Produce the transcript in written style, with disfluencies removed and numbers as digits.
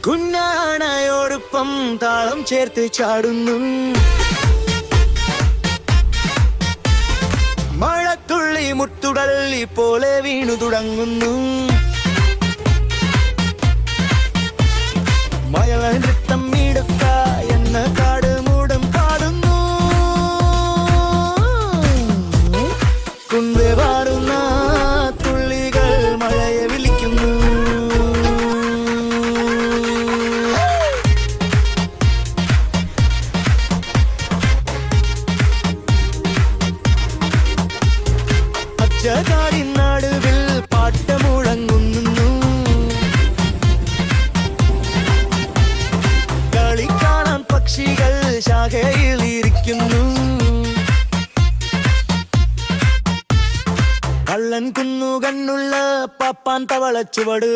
കുഞ്ഞാണയോടൊപ്പം താളം ചേർത്ത് ചാടുന്നു. മഴത്തുള്ളി മുത്തുടല്ലി പോലെ വീണു തുടങ്ങുന്നു. മഴ നൃത്തം മീടുക്ക എന്ന കാട് മൂടം പാടുന്നു. കുന്തേ വാരുന്ന തുള്ളികൾ മഴയെ വിളിക്കുന്നു. പച്ചക്കാടിൻ നടുവിൽ പാട്ട് മുഴങ്ങുന്നു. കളിക്കാണാൻ പക്ഷികൾ ശാഖയിൽ ഇരിക്കുന്നു. കള്ളൻ കുന്നു കണ്ണുള്ള പാപ്പാൻ തവള ചുവട്